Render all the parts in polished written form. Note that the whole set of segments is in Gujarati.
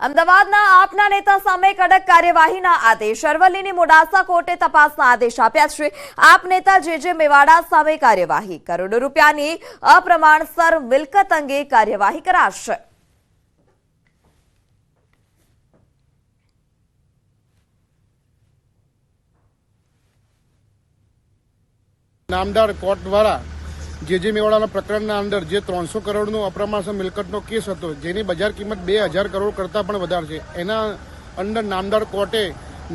અમદાવાદના આપના નેતા સામે કડક કાર્યવાહીના આદેશ. અરવલ્લીની મોડાસા કોર્ટે તપાસના આદેશ આપ્યા છે. આપ નેતા જે મેવાડા સામે કાર્યવાહી. કરોડો રૂપિયાની અપ્રમાણસર મિલકત અંગે કાર્યવાહી કરાશે. નામદાર કોર્ટ દ્વારા જે મેવાડાના પ્રકરણના અંદર જે 300 કરોડનો અપ્રમાણસર મિલકતનો કેસ હતો, જેની બજાર કિંમત 2000 કરોડ કરતાં પણ વધારે છે, એના અંદર નામદાર કોર્ટે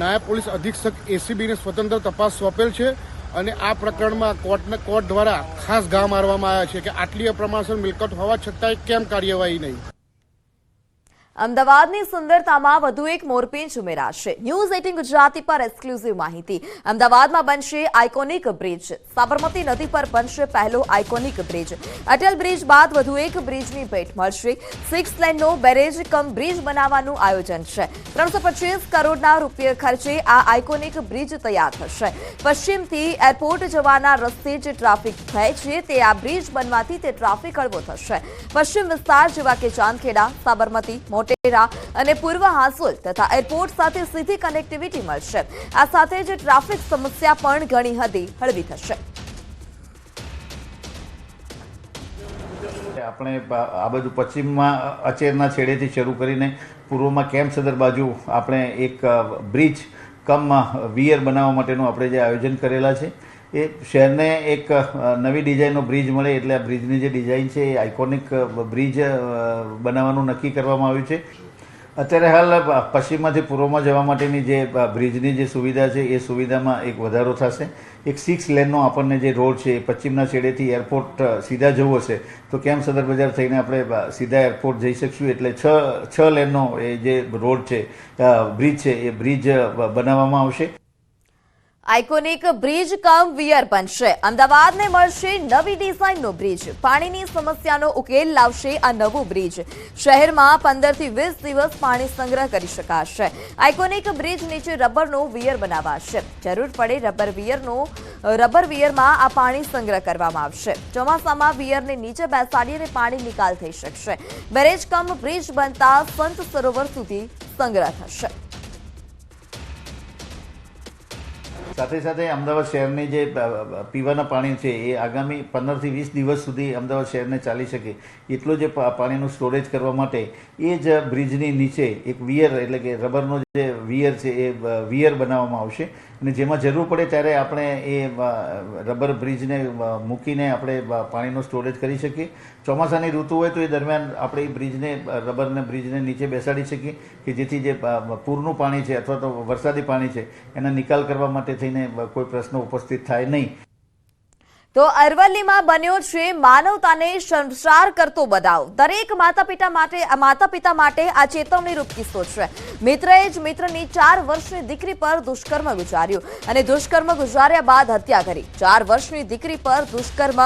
નાયબ પોલીસ અધિક્ષક એસીબીને સ્વતંત્ર તપાસ સોંપેલ છે. અને આ પ્રકરણમાં કોર્ટ દ્વારા ખાસ ઘા મારવામાં આવ્યા છે કે આટલી અપ્રમાણસર મિલકત હોવા છતાંય કેમ કાર્યવાહી નહીં. અમદાવાદની સુંદરતામાં વધુ એક મોરપીંછ ઉમેરાશે. ન્યૂઝ 18 ગુજરાતી પર એક્સક્લુઝિવ માહિતી. અમદાવાદમાં બનશે આઇકોનિક બ્રિજ. સાબરમતી નદી પર બનશે પહેલો આઇકોનિક બ્રિજ. અટલ બ્રિજ બાદ વધુ એક બ્રિજની ભેટ મળશે. 6 લેનનો બેરેજ કમ બ્રિજ બનાવવાનું આયોજન છે. 325 કરોડના રૂપિયા ખર્ચે આ આઇકોનિક બ્રિજ તૈયાર થશે. પશ્ચિમથી એરપોર્ટ જવાના રસ્તે જે ટ્રાફિક થાય છે તે આ બ્રિજ બનવાથી તે ટ્રાફિક હળવો થશે. પશ્ચિમ વિસ્તાર જેવા કે ચાંદખેડા, સાબરમતી, મોટેરા અને પૂર્વ હાંસોલ તથા એરપોર્ટ સાથે સીધી કનેક્ટિવિટી મળશે. આ સાથે જ ટ્રાફિક સમસ્યા પણ ઘણી હદે હળવી થશે. આપણે આ બાજુ પશ્ચિમમાં અચેરના છેડેથી શરૂ કરીને પૂર્વમાં કેમ્પ સદર બાજુ આપણે એક બ્રિજ કમ વિયર બનાવવા માટેનું આપણે જે આયોજન કરેલા છે, એ શહેરને એક નવી ડિઝાઇનનો બ્રિજ મળે એટલે આ બ્રિજની જે ડિઝાઇન છે એ આઇકોનિક બ્રિજ બનાવવાનું નક્કી કરવામાં આવ્યું છે. અત્યારે હાલ પશ્ચિમમાંથી પૂર્વમાં જવા માટેની જે બ્રિજની જે સુવિધા છે એ સુવિધામાં એક વધારો થશે. એક 6 લેનનો આપણને જે રોડ છે એ પશ્ચિમના છેડેથી એરપોર્ટ સીધા જવું હશે તો કેમ્પ સદર બજાર થઈને આપણે સીધા એરપોર્ટ જઈ શકશું. એટલે 6 લેનનો એ જે રોડ છે, બ્રિજ છે, એ બ્રિજ બનાવવામાં આવશે. આઇકોનિક બ્રિજ કમ વિયર બનશે. અમદાવાદને મળશે નવી ડિઝાઇનનો બ્રિજ. પાણીની સમસ્યાનો ઉકેલ લાવશે આ નવું બ્રિજ. શહેરમાં 15 થી 20 દિવસ પાણી સંગ્રહ કરી શકાશે. આઇકોનિક બ્રિજ નીચે રબરનો વિયર બનાવાશે. જરૂર પડે રબર વિયરમાં આ પાણી સંગ્રહ કરવામાં આવશે. ચોમાસામાં વિયરને નીચે બેસાડીને પાણી નિકાલ થઈ શકશે. બેરેજ કમ બ્રિજ બનતા સંત સરોવર સુધી સંગ્રહ થશે. સાથે સાથે અમદાવાદ શહેરની જે પીવાના પાણી છે એ આગામી 15 થી 20 દિવસ સુધી અમદાવાદ શહેરને ચાલી શકે એટલું જે પાણીનું સ્ટોરેજ કરવા માટે એ જ બ્રિજની નીચે એક વિયર એટલે કે રબરનો જે વિયર છે એ વિયર બનાવવામાં આવશે. અને જેમાં જરૂર પડે ત્યારે આપણે એ રબર બ્રિજને મૂકીને આપણે પાણીનો સ્ટોરેજ કરી શકીએ. ચોમાસાની ઋતુ હોય તો એ દરમિયાન આપણે એ બ્રિજને રબરને બ્રિજને નીચે બેસાડી શકીએ કે જેથી જે પૂરનું પાણી છે અથવા તો વરસાદી પાણી છે એના નિકાલ કરવા માટે થઈને કોઈ પ્રશ્ન ઉપસ્થિત થાય નહીં. તો અરવલ્લીમાં બન્યો છે માનવતાને શર્મસાર કરતો બનાવ. દરેક માતા પિતા માટે આ ચેતવણીરૂપ કિસ્સો છે. મિત્રએ જ મિત્રની 4 વર્ષની દીકરી પર દુષ્કર્મ ગુજાર્યું અને દુષ્કર્મ ગુજાર્યા બાદ હત્યા કરી. 4 વર્ષની દીકરી પર દુષ્કર્મ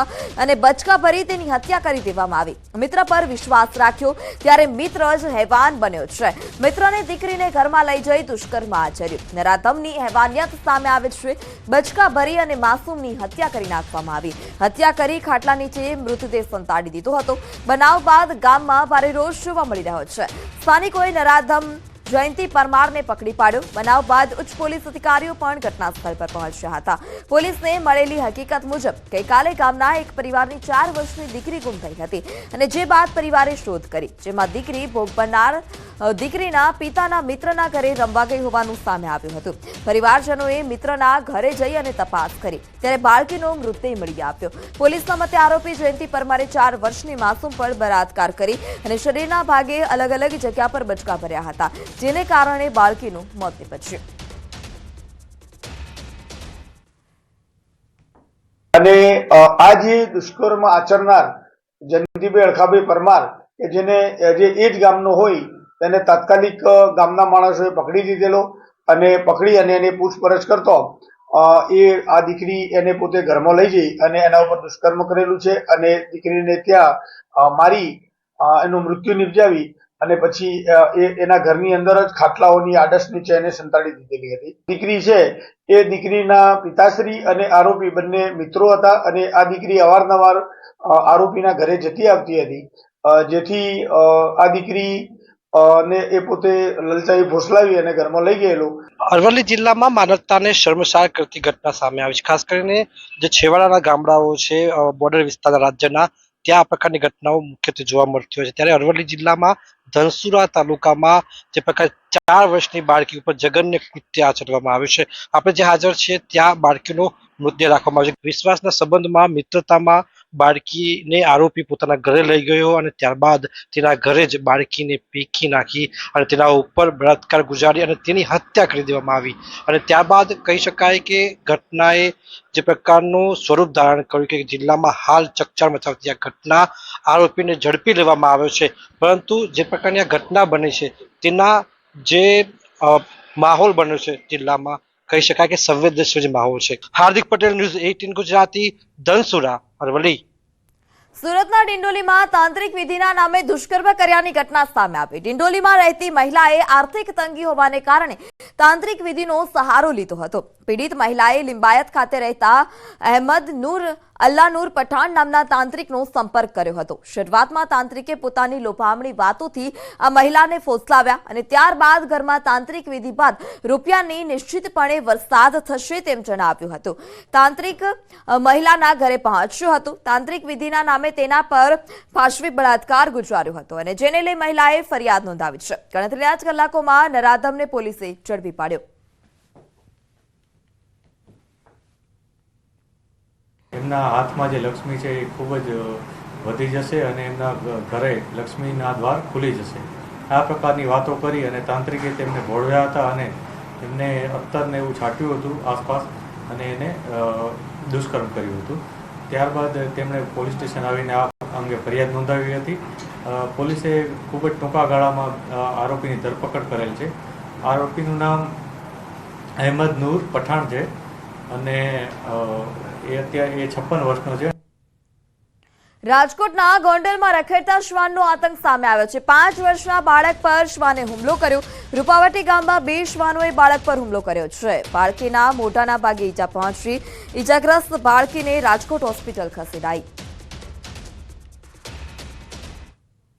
અને બચકા ભરી તેની હત્યા કરી દેવામાં આવી. મિત્ર પર વિશ્વાસ રાખ્યો ત્યારે મિત્ર જ હેવાન બન્યો છે. મિત્રને દીકરીને ઘરમાં લઈ જઈ દુષ્કર્મ આચર્યું. નરાધમની હેવાનિયત સામે આવે છે. બચકા ભરી અને માસૂમની હત્યા કરી નાખવામાં આવી. હત્યા કરી ખાટલા નીચે મૃતદેહ સંતાડી દીધો હતો. બનાવ બાદ ગામમાં ભારે રોષ જોવા મળી રહ્યો છે. સ્થાનિકોએ નરાધમ જયંતિ પરમારને પકડી પાડ્યો. બનાવ બાદ ઉચ્ચ પોલીસ અધિકારીઓ પણ ઘટના સ્થળ પર પહોંચ્યા હતા. પોલીસને મળેલી હકીકત મુજબ ગઈકાલે ગામના એક પરિવારની 4 વર્ષની દીકરી ગુમ થઈ હતી અને જે બાદ પરિવારે શોધ કરી, જેમાં દીકરી ભોગ બનનાર દીકરીના પિતાના મિત્રના ઘરે રમવા ગઈ હોવાનું સામે આવ્યું હતું. પરિવારજનોએ મિત્રના ઘરે જઈ અને તપાસ કરી ત્યારે બાળકીનો મૃતદેહ મળી આવ્યો. પોલીસના મતે આરોપી જયંતિ પરમારે 4 વર્ષની માસૂમ પર બળાત્કાર કરી અને શરીરના ભાગે અલગ અલગ જગ્યા પર બચકા ભર્યા હતા, જેને કારણે બાળકીનું મોત નીપજ્યું. અને આ જે દુષ્કર્મ આચરનાર જયંતિભાઈ અળખાભાઈ પરમાર કે જેને જે એ જ ગામનો હોય તેને તાત્કાલિક ગામના માણસોએ પકડી લીધેલો અને પકડી અને એને પૂછપરછ કરતો એ આ દીકરી એને પોતે ઘરમાં લઈ જઈ અને એના ઉપર દુષ્કર્મ કરેલું છે અને દીકરીને ત્યાં મારી એનું મૃત્યુ નિપજાવી અને પછી એના ઘરની અંદર જ ખાટલાઓની આડસ નીચે એને સંતાડી દીધેલી હતી. દીકરી છે એ દીકરીના પિતાશ્રી અને આરોપી બંને મિત્રો હતા અને આ દીકરી અવારનવાર આરોપીના ઘરે જતી આવતી હતી, જેથી આ દીકરી અને એ પોતે લલચાવી ફોસલાવી અને ઘરમાં લઈ ગયેલો. અરવલ્લી જિલ્લામાં માનવતાને શર્મસાર કરતી ઘટના સામે આવી છે. ખાસ કરીને જે છેવાડાના ગામડાઓ છે, બોર્ડર વિસ્તારના રાજ્યના, ત્યાં આ પ્રકારની ઘટનાઓ મુખ્યત્વે જોવા મળતી હોય છે. ત્યારે અરવલ્લી જિલ્લામાં ધનસુરા તાલુકામાં જે પ્રકાર 4 વર્ષની બાળકી ઉપર જઘન્ય કૃત્ય આચરવામાં આવ્યું છે. આપણે જે હાજર છીએ ત્યાં બાળકીનો મૃતદેહ રાખવામાં આવ્યો છે. વિશ્વાસના સંબંધમાં, મિત્રતામાં બાળકીને આરોપી પોતાના ઘરે લઈ ગયો અને ત્યારબાદ તેના ઘરે જ બાળકીને પીખી નાખી અને તેના ઉપર બળાત્કાર ગુજારી અને તેની હત્યા કરી દેવામાં આવી. અને ત્યારબાદ કહી શકાય કે ઘટનાએ જે પ્રકારનું સ્વરૂપ ધારણ કર્યું કે જિલ્લામાં હાલ ચકચાર મચાવતી આ ઘટના, આરોપીને ઝડપી લેવામાં આવ્યો છે. પરંતુ જે પ્રકારની આ ઘટના બની છે તેના જે માહોલ બન્યો છે જિલ્લામાં, કહી શકાય કે સંવેદનશીલ જે માહોલ છે. હાર્દિક પટેલ, ન્યૂઝ 18 ગુજરાતી, ધનસુરા, અરવલ્લી. સુરતના ડિંડોલીમાં તાંત્રિક વિધિના નામે દુષ્કર્મ કર્યાની ઘટના સામે આવી. ડિંડોલીમાં રહેતી મહિલાએ આર્થિક તંગી હોવાને કારણે તાંત્રિક વિધિનો સહારો લીધો હતો. પીડિત મહિલાએ લિંબાયત ખાતે રહેતા અહેમદ નૂર અલ્લા નૂર પઠાણ નામના તાંત્રિકનો સંપર્ક કર્યો હતો. શરૂઆતમાં તાંત્રિકે પોતાની લોભામણી વાતોથી આ મહિલાને ફોસલાવ્યા અને ત્યારબાદ ઘરમાં તાંત્રિક વિધિ બાદ રૂપિયાની નિશ્ચિતપણે વરસાદ થશે તેમ જણાવ્યું હતું. તાંત્રિક મહિલાના ઘરે પહોંચ્યો હતો. તાંત્રિક વિધિના નામે તેના પર પાશવી બળાત્કાર ગુજાર્યો હતો અને જેને લઈ મહિલાએ ફરિયાદ નોંધાવી છે. ગણતરીના જ કલાકોમાં નરાધમને પોલીસે ઝડપી પાડ્યો. એમના હાથમાં જે લક્ષ્મી છે એ ખૂબ જ વધી જશે અને એમના ઘરે લક્ષ્મીના દ્વાર ખુલી જશે. આ પ્રકારની વાતો કરી અને તાંત્રિકે તેમને ભોળવ્યા હતા અને એમને અત્તરને એવું છાંટ્યું હતું આસપાસ અને એને દુષ્કર્મ કર્યું હતું. ત્યારબાદ તેમણે પોલીસ સ્ટેશન આવીને આ અંગે ફરિયાદ નોંધાવી હતી. પોલીસે ખૂબ જ ટૂંકા ગાળામાં આરોપીની ધરપકડ કરેલ છે. આરોપીનું નામ અહેમદ નૂર પઠાણ છે અને એ અત્યારે 56 વર્ષનો છે. રાજકોટના ગોંડલમાં રખડતા શ્વાનનો આતંક સામે આવ્યો છે. 5 વર્ષના બાળક પર શ્વાને હુમલો કર્યો. રૂપાવટી ગામમાં 2 શ્વાનોએ બાળક પર હુમલો કર્યો છે. બાળકીના મોઢાના ભાગે ઈજા પહોંચી. ઈજાગ્રસ્ત બાળકીને રાજકોટ હોસ્પિટલ ખસેડાઈ.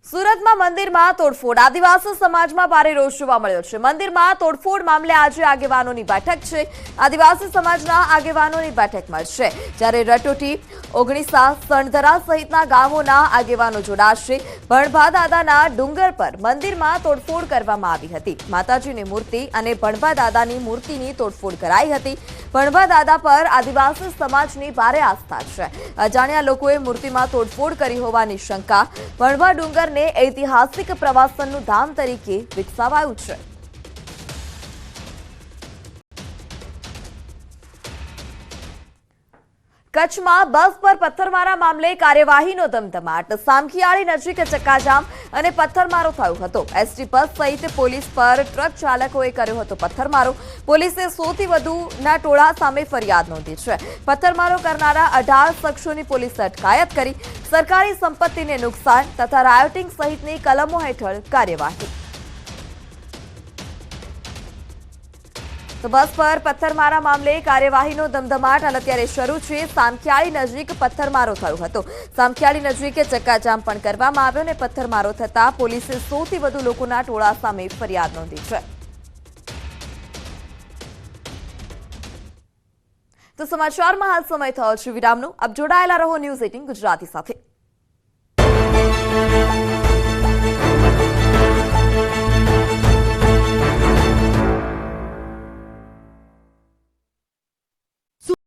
સુરતમાં મંદિરમાં તોડફોડ. આદિવાસી સમાજમાં ભારે રોષ જોવા મળ્યો છે. મંદિરમાં તોડફોડ મામલે આજે આગેવાનોની બેઠક છે. આદિવાસી સમાજના આગેવાનોની બેઠક મળશે, જ્યારે રટોટી, ઓગણીસા, સણધરા સહિતના ગામોના આગેવાનો જોડાશે. ભણભા દાદાના ડુંગર પર મંદિરમાં તોડફોડ કરવામાં આવી હતી. માતાજીની મૂર્તિ અને ભણભા દાદાની મૂર્તિની તોડફોડ કરાઈ હતી. ભણભા દાદા પર આદિવાસી સમાજની ભારે આસ્થા છે. અજાણ્યા લોકોએ મૂર્તિમાં તોડફોડ કરી હોવાની શંકા. ભણભા ડુંગર ઐતિહાસિક પ્રવાસનનું ધામ તરીકે વિકસાવાયું છે. કચ્છમાં બસ પર પથ્થરમારા મામલે કાર્યવાહીનો ધમધમાટ. સામખિયાળી નજીક ચક્કાજામ અને પથ્થરમારો થયો હતો. એસટી બસ સહિત પોલીસ પર ટ્રક ચાલકોએ કર્યો હતો પથ્થરમારો. પોલીસે 100 થી વધુના ટોળા સામે ફરિયાદ નોંધી છે. પથ્થરમારો કરનારા 18 શખ્સોની પોલીસે અટકાયત કરી. સરકારી સંપત્તિને નુકસાન તથા રાયોટિંગ સહિતની કલમો હેઠળ કાર્યવાહી. તો બસ પર પથ્થરમારા મામલે કાર્યવાહીનો ધમધમાટ હાલ અત્યારે શરૂ છે. સામખિયાળી નજીક પથ્થરમારો થયો હતો. સામખિયાળી નજીક ચક્કાજામ પણ કરવામાં આવ્યો અને પથ્થરમારો થતા પોલીસે 100 થી વધુ લોકોના ટોળા સામે ફરિયાદ નોંધી છે. તો સમાચારમાં હાલ સમય થયો છે વિરામનો. આપ જોડાયેલા રહો ન્યૂઝ 18 ગુજરાતી સાથે.